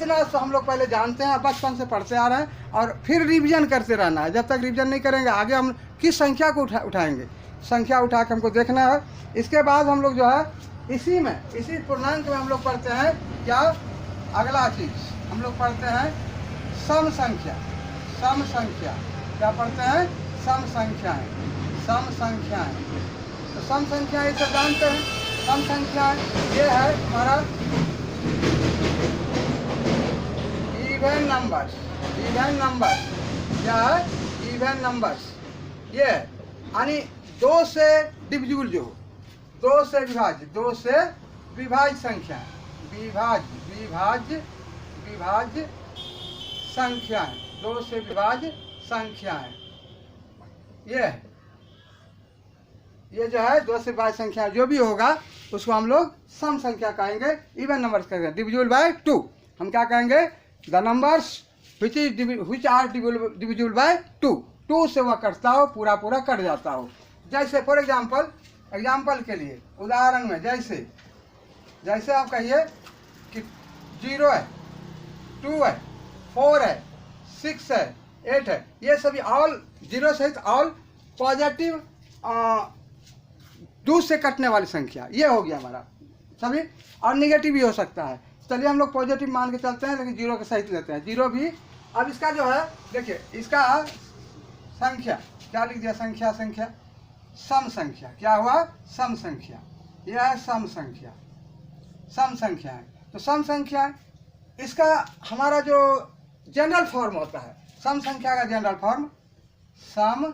इतना तो हम लोग पहले जानते हैं, बचपन से पढ़ते आ रहे हैं, और फिर रिवीजन करते रहना है। जब तक रिवीजन नहीं करेंगे आगे हम किस संख्या को उठाएंगे, संख्या उठा के हमको देखना है। इसके बाद हम लोग जो है इसी पूर्णांक में हम लोग पढ़ते हैं क्या, अगला चीज़ हम लोग पढ़ते हैं सम संख्या। सम संख्या क्या पढ़ते हैं, सम संख्याएँ। सम संख्याएँ, तो सम संख्या ये सब जानते हैं। सम संख्या ये है हमारा इवन नंबर्स। इवन नंबर्स क्या है, इवन नंबर्स ये है, यानी 2 से डिविजिबल जो 2 से विभाज्य, 2 से विभाज्य संख्या, विभाज्य संख्याएं, 2 से विभाज्य संख्याएं ये जो है 2 से विभाज्य संख्या जो भी होगा उसको हम लोग सम संख्या कहेंगे, इवन नंबर्स कहेंगे। डिविजिबल बाय 2 हम क्या कहेंगे, the numbers which are divisible by 2 से वह कटता हो, पूरा कट जाता हो। जैसे फॉर एग्जाम्पल के लिए उदाहरण में जैसे आप कहिए कि 0 है, 2 है, 4 है, 6 है, 8 है, ये सभी ऑल 0 सहित ऑल पॉजिटिव 2 से कटने वाली संख्या ये हो गया हमारा सभी, और निगेटिव भी हो सकता है। चलिए हम लोग पॉजिटिव मान के चलते हैं, लेकिन 0 के सहित लेते हैं, 0 भी। अब इसका जो है देखिए, इसका संख्या क्या लिख दिया, संख्या सम संख्या क्या हुआ, सम संख्या, यह है सम संख्या, सम संख्या है। तो सम संख्या इसका हमारा जो जनरल फॉर्म होता है, सम संख्या का जनरल फॉर्म, सम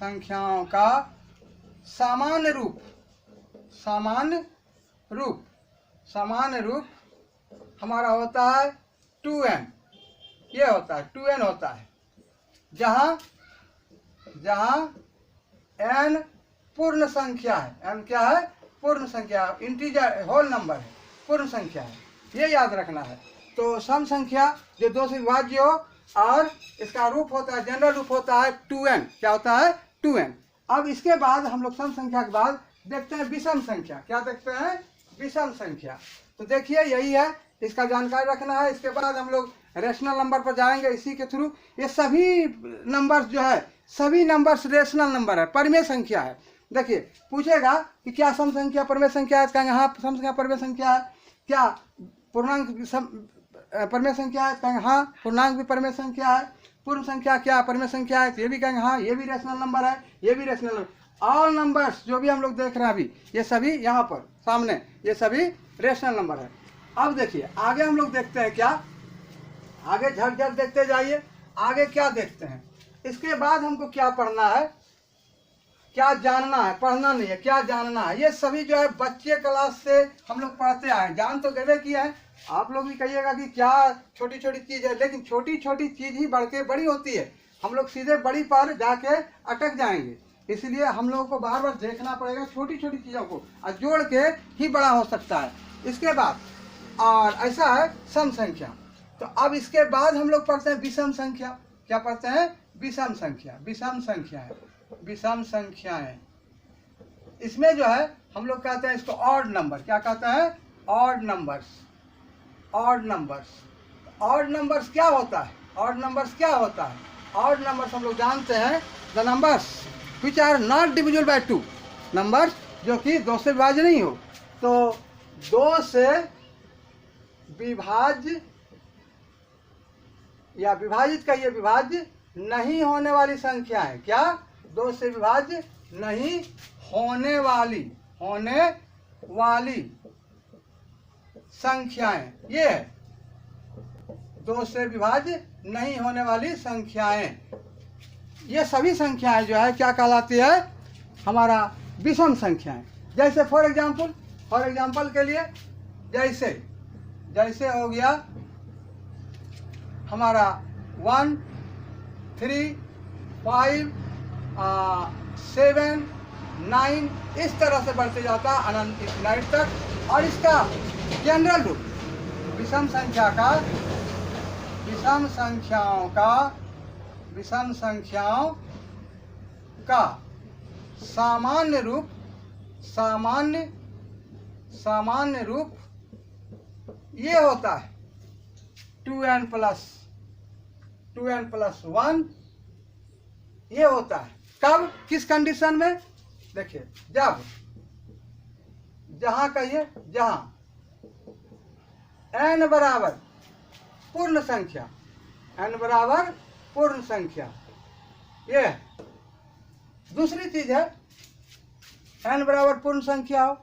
संख्याओं का सामान्य रूप हमारा होता है 2n। ये होता है 2n होता है, जहाँ n पूर्ण संख्या है। n क्या है, पूर्ण संख्या, इंटीजर होल नंबर है, पूर्ण संख्या है, ये याद रखना है। तो सम संख्या जो 2 से विभाज्य हो, और इसका रूप होता है, जनरल रूप होता है 2n। क्या होता है, 2n। अब इसके बाद हम लोग सम संख्या के बाद देखते हैं विषम संख्या। क्या देखते हैं, विषम संख्या। तो देखिए यही है, इसका जानकारी रखना है। इसके बाद हम लोग रेशनल नंबर पर जाएंगे इसी के थ्रू। ये सभी नंबर्स जो है, सभी नंबर्स रेशनल नंबर है, परिमेय संख्या है। देखिए पूछेगा कि क्या सम संख्या परिमेय संख्या है, कहेंगे हाँ सम संख्या परिमेय संख्या है। क्या पूर्णांक परिमेय संख्या है, कहेंगे हाँ पूर्णांक भी परिमेय संख्या है। पूर्ण संख्या क्या परिमेय संख्या है, तो ये भी कहेंगे हाँ ये भी रेशनल नंबर है, ये भी रेशनल नंबर। ऑल नंबर्स जो भी हम लोग देख रहे हैं अभी, ये सभी यहाँ पर सामने, ये सभी रेशनल नंबर है। अब देखिए आगे हम लोग देखते हैं क्या, आगे झट देखते जाइए, आगे क्या देखते हैं। इसके बाद हमको क्या पढ़ना है, क्या जानना है, पढ़ना नहीं है, क्या जानना है। ये सभी जो है बच्चे क्लास से हम लोग पढ़ते आए, जान तो गए किया है। आप लोग भी कहिएगा कि क्या छोटी छोटी चीज़ है, लेकिन छोटी छोटी चीज़ ही बढ़ के बड़ी होती है। हम लोग सीधे बड़ी पर जाके अटक जाएंगे, इसलिए हम लोगों को बार बार देखना पड़ेगा छोटी छोटी चीज़ों को, और जोड़ के ही बड़ा हो सकता है। इसके बाद और ऐसा है सम संख्या। तो अब इसके बाद हम लोग पढ़ते हैं विषम संख्या। क्या पढ़ते हैं, विषम संख्या। विषम संख्याएं, इसमें जो है हम लोग कहते हैं इसको ऑड नंबर। क्या कहते हैं, ऑड नंबर्स। ऑड नंबर्स क्या होता है, ऑड नंबर्स हम लोग जानते हैं, the numbers which are not divisible by 2, numbers जो कि 2 से विभाज्य नहीं हो। तो 2 से विभाज्य या विभाजित कहिए, विभाज्य नहीं होने वाली संख्या है। क्या, 2 से विभाज्य नहीं होने वाली संख्याएं, ये है 2 से विभाज्य नहीं होने वाली संख्याएं। ये सभी संख्याएं जो है क्या कहलाती है, हमारा विषम संख्याएं। जैसे फॉर एग्जाम्पल के लिए जैसे हो गया हमारा 1, 3, 5, 7, 9 इस तरह से बढ़ते जाता है अनंत इनफिनाइट तक। और इसका जनरल रूप विषम संख्याओं का सामान्य सामान्य रूप ये होता है 2n प्लस 1 ये होता है। कब, किस कंडीशन में? देखिए, जब जहां कहिए, जहां n बराबर पूर्ण संख्या, n बराबर पूर्ण संख्या, ये है। दूसरी चीज है n बराबर पूर्ण संख्या हो,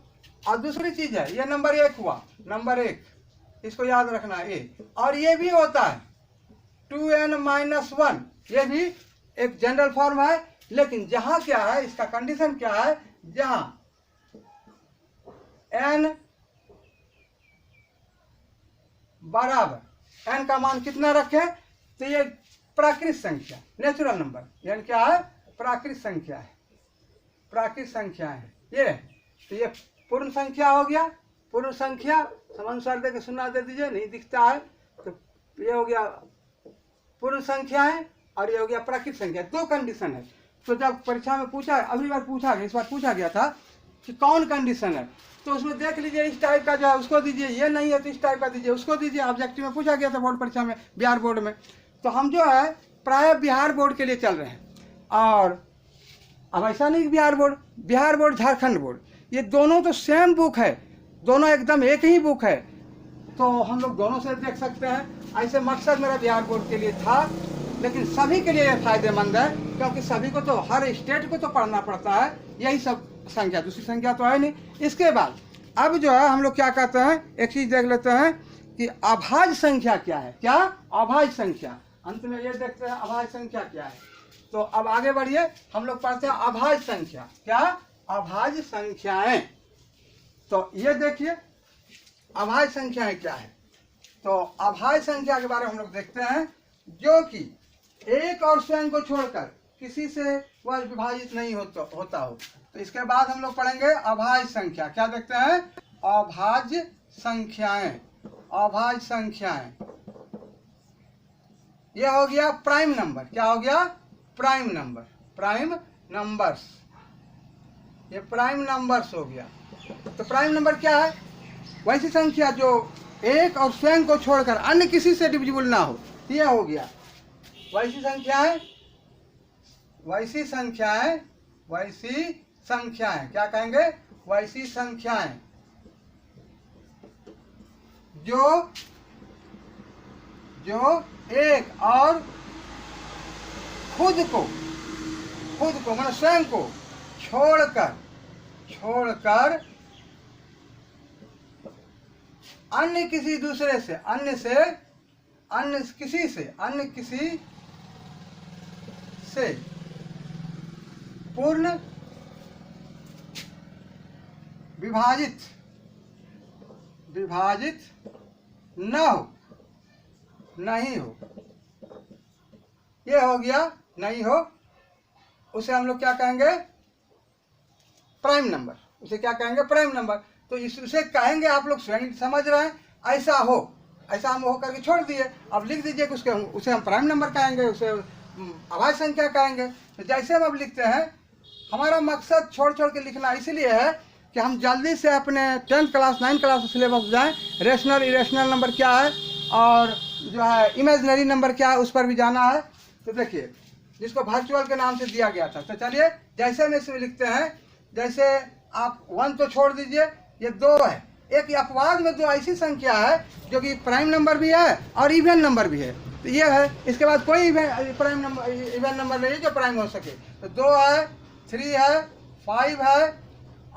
और दूसरी चीज है ये नंबर 1 हुआ, नंबर 1, इसको याद रखना है ये। और ये भी होता है 2n माइनस 1, ये भी एक जनरल फॉर्म है, लेकिन जहां क्या है, इसका कंडीशन क्या है, जहां n बराबर, n का मान कितना रखें, तो ये प्राकृत संख्या, नेचुरल नंबर, यानी क्या है, प्राकृत संख्या है, प्राकृत संख्या है ये। तो ये पूर्ण संख्या हो गया, पूर्ण संख्या समानुसार दे के सुना दे दीजिए, नहीं दिखता है तो ये हो गया पूर्ण संख्या है, और ये हो गया प्राकृत संख्या। दो कंडीशन है। तो जब परीक्षा में पूछा, अगली बार पूछा गया, इस बार पूछा गया था कि कौन कंडीशन है, तो उसमें देख लीजिए इस टाइप का जो है उसको दीजिए, ये नहीं है तो इस टाइप का दीजिए, उसको दीजिए। ऑब्जेक्टिव में पूछा गया था बोर्ड परीक्षा में, बिहार बोर्ड में। तो हम जो है प्राय बिहार बोर्ड के लिए चल रहे हैं, और अब ऐसा नहीं कि बिहार बोर्ड झारखंड बोर्ड, ये दोनों तो सेम बुक है, दोनों एकदम एक ही बुक है, तो हम लोग दोनों से देख सकते हैं। ऐसे मकसद मेरा बिहार बोर्ड के लिए था, लेकिन सभी के लिए फायदेमंद है, क्योंकि सभी को तो, हर स्टेट को तो पढ़ना पड़ता है, यही सब संख्या, दूसरी संख्या तो है नहीं। इसके बाद अब जो है हम लोग क्या कहते हैं, एक चीज देख लेते हैं कि अभाज्य संख्या क्या है। क्या अभाज्य संख्या, अंत में ये देखते हैं अभाज्य संख्या क्या है। तो अब आगे बढ़िए, हम लोग पढ़ते हैं अभाज्य संख्या। क्या अभाज्य संख्याएं, तो ये देखिए अभाज्य संख्याएं क्या है। तो अभाज्य संख्या के बारे में हम लोग देखते हैं, जो कि एक और स्वयं को छोड़कर किसी से वह विभाजित नहीं होता हो। तो इसके बाद हम लोग पढ़ेंगे अभाज्य संख्या। क्या देखते हैं, अभाज्य संख्याएं। अभाज्य संख्याएं ये हो गया प्राइम नंबर। क्या हो गया, प्राइम नंबर, प्राइम नंबर्स, ये प्राइम नंबर्स हो गया। तो प्राइम नंबर क्या है, वैसी संख्या जो एक और स्वयं को छोड़कर अन्य किसी से डिविजिबल ना हो, यह हो गया वैसी संख्याएं। वैसी संख्याएं, वैसी संख्याएं, क्या कहेंगे, वैसी संख्याएं जो एक और खुद को मतलब स्वयं को छोड़कर अन्य किसी दूसरे से, अन्य किसी से पूर्ण विभाजित नहीं हो, ये हो गया नहीं हो, उसे हम लोग क्या कहेंगे, प्राइम नंबर। उसे क्या कहेंगे, प्राइम नंबर। तो इसे कहेंगे, आप लोग स्वयं समझ रहे हैं, ऐसा हम हो करके छोड़ दिए। अब लिख दीजिए कि उसे हम प्राइम नंबर कहेंगे, उसे अभाज्य संख्या कहेंगे। तो जैसे हम अब लिखते हैं, हमारा मकसद छोड़ के लिखना इसलिए है कि हम जल्दी से अपने 10th class 9th class syllabus जाएं। रेशनल इरेशनल नंबर क्या है और जो है इमेजिनरी नंबर क्या है, उस पर भी जाना है। तो देखिए, जिसको वर्चुअल के नाम से दिया गया था। तो चलिए, जैसे हम इसमें लिखते हैं, जैसे आप 1 तो छोड़ दीजिए, ये 2 है। एक अपवाद में 2 ऐसी संख्या है जो कि प्राइम नंबर भी है और इवन नंबर भी है। तो ये है, इसके बाद कोई प्राइम नंबर इवन नंबर नहीं जो प्राइम हो सके। तो 2 है, 3 है, 5 है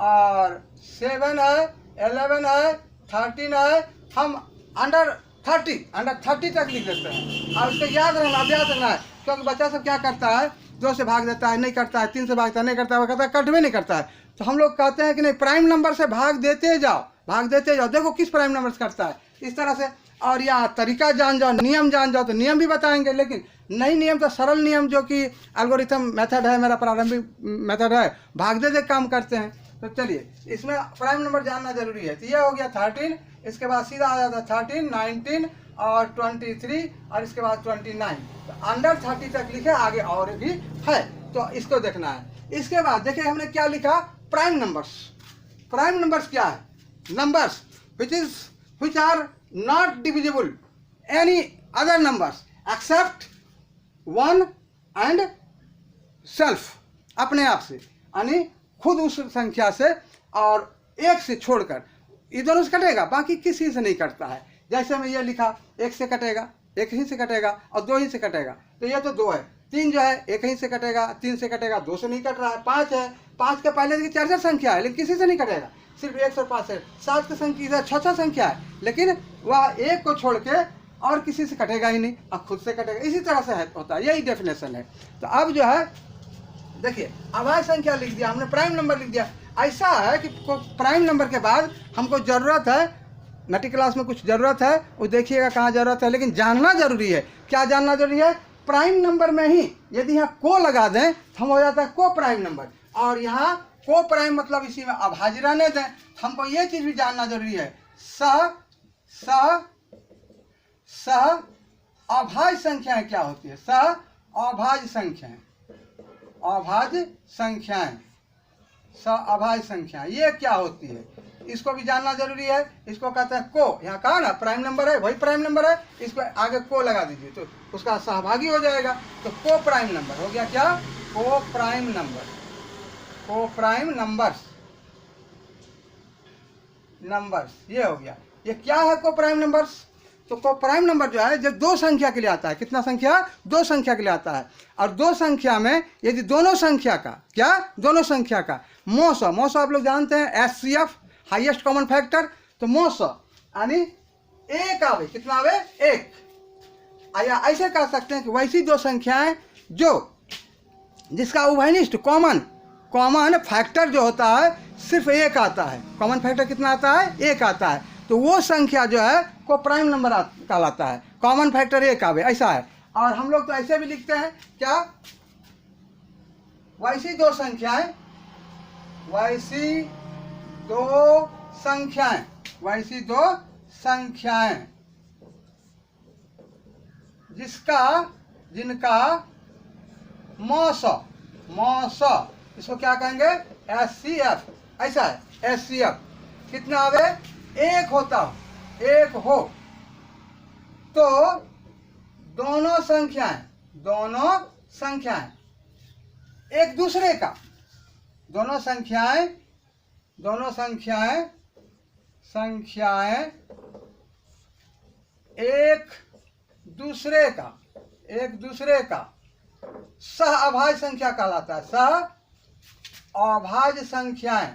और 7 है, 11 है, 13 है। हम अंडर 30 तक लिख देते हैं। और इसको याद रखना, अभ्यास रखना है, क्योंकि बच्चा सब क्या करता है, 2 से भाग देता है, नहीं करता है, 3 से भागता है, नहीं करता है, वो कहता है कट भी नहीं करता है। तो हम लोग कहते हैं कि नहीं, प्राइम नंबर से भाग देते जाओ, देखो किस प्राइम नंबर से करता है, इस तरह से। और या तरीका जान जाओ, नियम जान जाओ, तो नियम भी बताएंगे। लेकिन नई नियम तो सरल नियम जो कि एल्गोरिथम मेथड है, मेरा प्रारंभिक मेथड है, भाग दे काम करते हैं। तो चलिए, इसमें प्राइम नंबर जानना जरूरी है। तो ये हो गया 13, इसके बाद सीधा आ जाता है 13, 19 और 23 और इसके बाद 29। तो अंडर 30 तक लिखे, आगे और भी है, तो इसको देखना है। इसके बाद देखिए हमने क्या लिखा, प्राइम नंबर्स। प्राइम नंबर्स क्या है, numbers which are not divisible any other numbers except 1 and self, अपने आप से, यानी खुद उस संख्या से और एक से छोड़कर, ये दोनों से कटेगा, बाकी किसी से नहीं कटता है। जैसे मैं ये लिखा, एक से कटेगा, एक ही से कटेगा, और दो ही से कटेगा, तो ये तो दो है। 3 जो है एक ही से कटेगा, 3 से कटेगा, 2 से नहीं कट रहा है। 5 है, 5 के पहले की 4 संख्या है, लेकिन किसी से नहीं कटेगा, सिर्फ 1 और 5 है। 7 की संख्या इधर 6 संख्या है, लेकिन वह एक को छोड़ के और किसी से कटेगा ही नहीं, और खुद से कटेगा। इसी तरह से होता है, यही डेफिनेशन है। तो अब जो है देखिए, अभाज्य संख्या लिख दिया हमने, प्राइम नंबर लिख दिया। ऐसा है कि प्राइम नंबर के बाद हमको ज़रूरत है, नटी क्लास में कुछ ज़रूरत है, वो देखिएगा कहाँ ज़रूरत है, लेकिन जानना जरूरी है। क्या जानना जरूरी है? प्राइम नंबर में ही यदि यहाँ को लगा दें तो हम हो जाता है को प्राइम नंबर, और यहाँ को प्राइम मतलब इसी में अभाज्य रहने दें। हमको ये चीज़ भी जानना जरूरी है, अभाज्य संख्याएं क्या होती है। अभाज्य संख्याएं, अभाज्य संख्याएं, अभाज्य संख्याएं ये क्या होती है, इसको भी जानना जरूरी है। इसको कहते हैं को, यहाँ कहा ना प्राइम नंबर है, वही प्राइम नंबर है, इसको आगे को लगा दीजिए तो उसका सहभागी हो जाएगा। तो को प्राइम नंबर हो गया क्या, को प्राइम नंबर, को प्राइम नंबर्स ये हो गया। ये क्या है को प्राइम नंबर्स? तो को प्राइम नंबर जो है जब 2 संख्या के लिए आता है, कितना संख्या? 2 संख्या के लिए आता है। और 2 संख्या में यदि दोनों संख्या का, क्या दोनों संख्या का मोसो आप लोग जानते हैं, HCF हाईएस्ट कॉमन फैक्टर, तो मोसो यानी एक आवे, कितना आवे? 1। या ऐसे कह सकते हैं कि वैसी 2 संख्याएं जो जिसका उभयनिष्ठ कॉमन फैक्टर जो होता है सिर्फ 1 आता है। कॉमन फैक्टर कितना आता है? 1 आता है। तो वो संख्या जो है को प्राइम नंबर कहलाता है, कॉमन फैक्टर 1 आवे, ऐसा है। और हम लोग तो ऐसे भी लिखते हैं क्या, वैसी 2 संख्याएं, वैसी 2 संख्याएं जिनका मौसो इसको क्या कहेंगे? HCF, ऐसा है HCF। कितना आवे? 1 होता हो, 1 हो, तो दोनों संख्याएं एक दूसरे का, दोनों संख्याएं एक दूसरे का सह अभाज्य संख्या कहलाता है। सह अभाज्य संख्याएं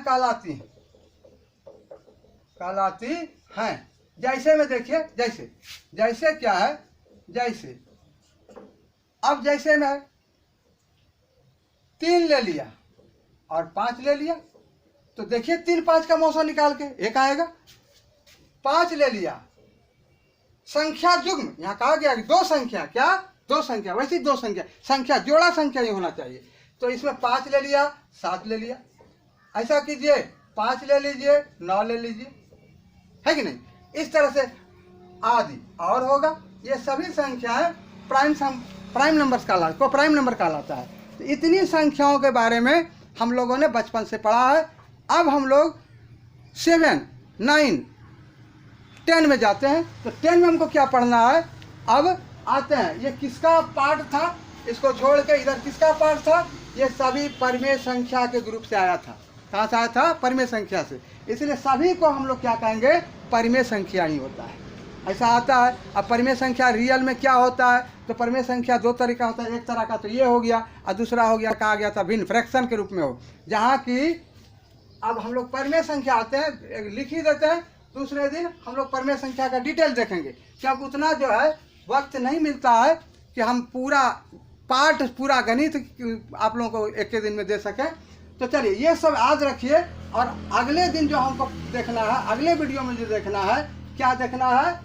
कहलाती हैं। जैसे में देखिए, जैसे क्या है, जैसे अब जैसे में 3 ले लिया और 5 ले लिया, तो देखिए 3 5 का मौसा निकाल के 1 आएगा। 5 ले लिया, संख्या जुग्म, यहाँ कहा गया कि 2 संख्या, क्या 2 संख्या, वैसी 2 संख्या जोड़ा संख्या ये होना चाहिए। तो इसमें 5 ले लिया, 7 ले लिया, ऐसा कीजिए 5 ले लीजिए, 9 ले लीजिए, है कि नहीं? इस तरह से आदि और होगा। ये सभी संख्याएं प्राइम नंबर्स को प्राइम नंबर कहलाता है। तो इतनी संख्याओं के बारे में हम लोगों ने बचपन से पढ़ा है। अब हम लोग 7, 9, 10 में जाते हैं। तो 10 में हमको क्या पढ़ना है? अब आते हैं, ये किसका पार्ट था, इसको छोड़ के इधर किसका पार्ट था? ये सभी परिमेय संख्या के ग्रुप से आया था। कहाँ से आया था? परिमेय संख्या से। इसलिए सभी को हम लोग क्या कहेंगे? परिमेय संख्या ही होता है, ऐसा आता है। अब परिमेय संख्या रियल में क्या होता है? तो परिमेय संख्या 2 तरह का होता है। एक तरह का तो ये हो गया, और दूसरा हो गया, कहा गया था भिन्न, फ्रैक्शन के रूप में हो, जहाँ की अब हम लोग परिमेय संख्या आते हैं, लिख ही देते हैं, दूसरे दिन हम लोग परिमेय संख्या का डिटेल देखेंगे। क्योंकि उतना जो है वक्त नहीं मिलता है कि हम पूरा गणित आप लोगों को एक दिन में दे सकें। तो चलिए ये सब याद रखिए, और अगले दिन जो हमको देखना है, अगले वीडियो में जो देखना है, क्या देखना है?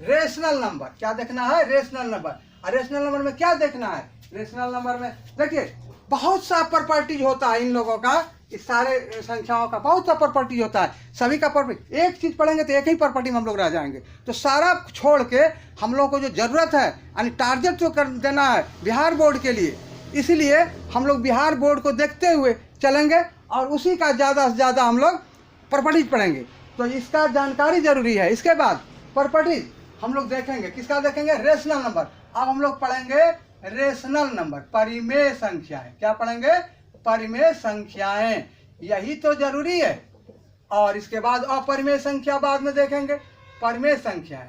Rational number. क्या देखना है? Rational number. और रेशनल नंबर में क्या देखना है? रेशनल नंबर में देखिए बहुत सा प्रॉपर्टीज होता है इन लोगों का, इस सारे संख्याओं का बहुत सा प्रॉपर्टी होता है। सभी का प्रॉपर्टी, एक चीज़ पढ़ेंगे तो एक ही प्रॉपर्टी में हम लोग रह जाएंगे। तो सारा छोड़ के हम लोग को जो ज़रूरत है, यानी टारगेट जो कर देना है बिहार बोर्ड के लिए, इसलिए हम लोग बिहार बोर्ड को देखते हुए चलेंगे और उसी का ज़्यादा से ज़्यादा हम लोग प्रॉपर्टीज पढ़ेंगे। तो इसका जानकारी जरूरी है। इसके बाद प्रॉपर्टीज हम लोग देखेंगे, किसका देखेंगे? Rational number. अब हम लोग पढ़ेंगे रेशनल नंबर, परिमेय संख्याएं। क्या पढ़ेंगे? परिमेय संख्याएं। यही तो जरूरी है। और इसके बाद अपरिमेय संख्या बाद में देखेंगे। परिमेय संख्याएं,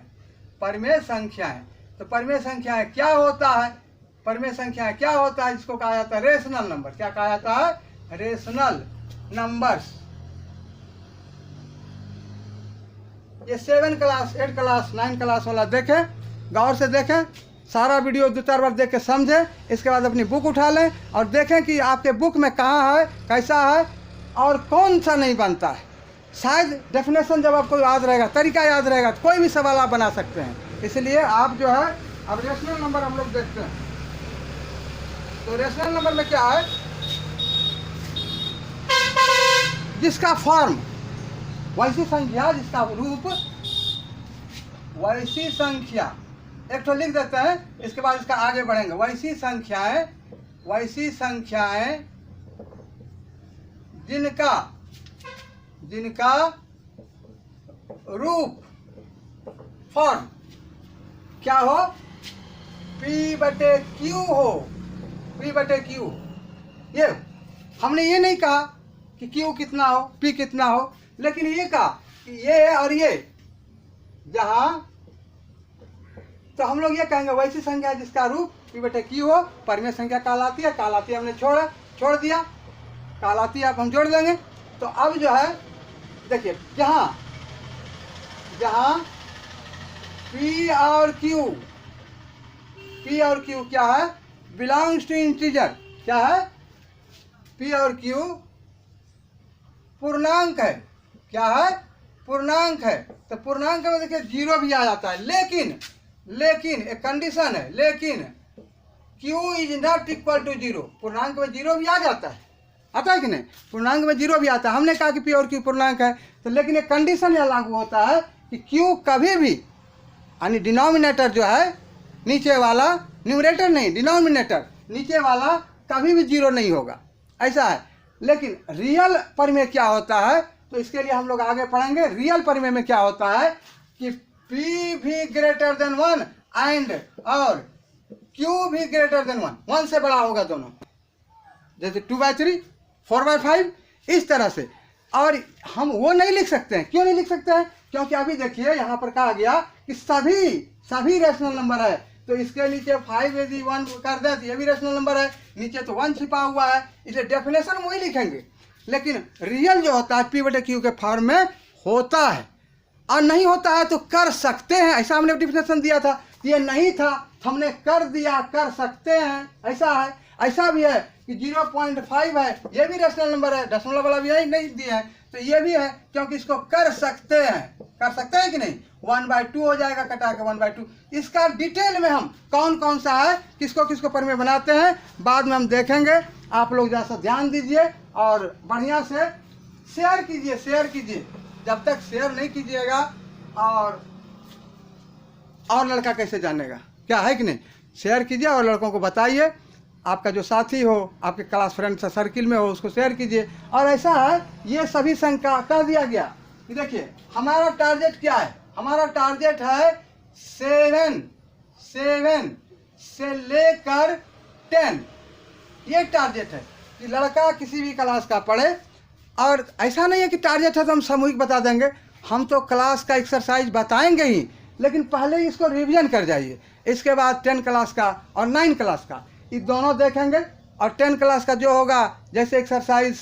परिमेय संख्याएं। तो परिमेय संख्याएं क्या होता है? परिमेय संख्याएं क्या होता है? जिसको कहा जाता है रेशनल नंबर। क्या कहा जाता है? Rational numbers. ये 7 क्लास, 8 क्लास, 9 क्लास वाला देखें, गौर से देखें, सारा वीडियो 2-4 बार देख के समझें। इसके बाद अपनी बुक उठा लें और देखें कि आपके बुक में कहाँ है, कैसा है और कौन सा नहीं बनता है। शायद डेफिनेशन जब आपको याद रहेगा, तरीका याद रहेगा, तो कोई भी सवाल आप बना सकते हैं। इसलिए आप जो है, अब रेशनल नंबर हम लोग देखते हैं। तो रेशनल नंबर में क्या है? जिसका फॉर्म वैसी संख्या, जिसका रूप वैसी संख्या। एक तो लिख देते हैं, इसके बाद इसका आगे बढ़ेंगे। वैसी संख्याएं, वैसी संख्याएं जिनका, जिनका रूप, फॉर्म क्या हो? P/Q हो। P/Q। ये हमने ये नहीं कहा कि Q कितना हो, P कितना हो, लेकिन ये कहा कि ये और ये जहां, तो हम लोग ये कहेंगे वैसी संख्या जिसका रूप P/Q हो, परिमेय संख्या कहलाती है। कहलाती है हमने छोड़ दिया, कहलाती है अब हम जोड़ देंगे। तो अब जो है देखिए, जहां जहां P और Q, P और Q क्या है? Belongs to integer. क्या है? P और Q पूर्णांक है। क्या है? पूर्णांक है। तो पूर्णांक में देखिए 0 भी आ जाता है, लेकिन एक कंडीशन है, लेकिन Q is not equal to 0। पूर्णांक में 0 भी आ जाता है, आता है कि नहीं? पूर्णांक में 0 भी आता है। हमने कहा कि P और Q पूर्णांक है, तो लेकिन एक कंडीशन यह लागू होता है कि Q कभी भी, यानी डिनोमिनेटर जो है नीचे वाला, न्यूमरेटर नहीं, डिनोमिनेटर नीचे वाला कभी भी 0 नहीं होगा, ऐसा है। लेकिन रियल परिमेय क्या होता है? तो इसके लिए हम लोग आगे पढ़ेंगे। रियल परिमेय में क्या होता है कि P भी ग्रेटर देन 1 एंड और Q भी ग्रेटर देन 1 से बड़ा होगा दोनों, जैसे 2/3, 4/5, इस तरह से। और हम वो नहीं लिख सकते हैं। क्यों नहीं लिख सकते हैं? क्योंकि अभी देखिए यहाँ पर कहा गया कि सभी रेशनल नंबर है। तो इसके नीचे 5 यदि 1 कर दे तो ये भी रेशनल नंबर है, नीचे तो 1 छिपा हुआ है, इसलिए डेफिनेशन वही लिखेंगे। लेकिन रियल जो होता है P/Q के फॉर्म में होता है, और नहीं होता है तो कर सकते हैं। ऐसा हमने डेफिनेशन दिया था, ये नहीं था, हमने कर दिया, कर सकते हैं, ऐसा है। ऐसा भी है कि 0.5 है, ये भी रेशनल नंबर है, दशमलव वाला भी नहीं दिया है, तो ये भी है, क्योंकि इसको कर सकते हैं कि नहीं? 1/2 हो जाएगा, कटा के 1/2। इसका डिटेल में हम कौन कौन सा है, किसको किसको परिमेय बनाते हैं, बाद में हम देखेंगे। आप लोग जैसा ध्यान दीजिए और बढ़िया से शेयर कीजिए। जब तक शेयर नहीं कीजिएगा और लड़का कैसे जानेगा? क्या है कि नहीं? शेयर कीजिए और लड़कों को बताइए। आपका जो साथी हो, आपके क्लास फ्रेंड सर्किल में हो, उसको शेयर कीजिए। और ऐसा है, ये सभी संख्या कह दिया गया कि देखिए हमारा टारगेट क्या है? हमारा टारगेट है 7 से लेकर 10। ये टारगेट है कि लड़का किसी भी क्लास का पढ़े। और ऐसा नहीं है कि टारगेट है तो हम सामूहिक बता देंगे, हम तो क्लास का एक्सरसाइज बताएंगे ही, लेकिन पहले इसको रिवीजन कर जाइए। इसके बाद 10 क्लास का और 9 क्लास का, ये दोनों देखेंगे। और 10 क्लास का जो होगा, जैसे एक्सरसाइज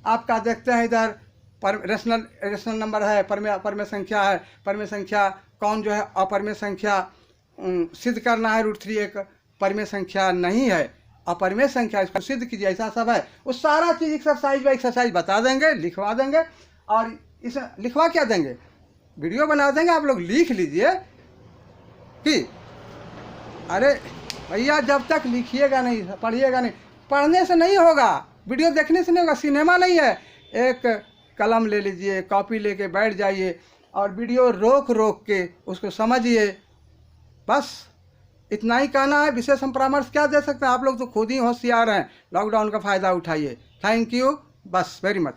आपका देखते हैं इधर, रेशनल नंबर है, परिमेय संख्या है, परिमेय संख्या कौन जो है अपरिमेय संख्या सिद्ध करना है, √3 एक परिमेय संख्या नहीं है, अपरिमेय संख्या, इसको सिद्ध कीजिए, ऐसा सब है। वो सारा चीज़ एक्सरसाइज बता देंगे, लिखवा देंगे। और इसे लिखवा क्या देंगे? वीडियो बना देंगे, आप लोग लिख लीजिए कि अरे भैया जब तक लिखिएगा नहीं, पढ़िएगा नहीं, पढ़ने से नहीं होगा, वीडियो देखने से नहीं होगा। सिनेमा नहीं है, एक कलम ले लीजिए, कॉपी लेके बैठ जाइए और वीडियो रोक के उसको समझिए, बस इतना ही कहना है, विशेष हम परामर्श क्या दे सकते हैं, आप लोग तो खुद ही होशियार हैं, लॉकडाउन का फ़ायदा उठाइए। थैंक यू, बस वेरी मच।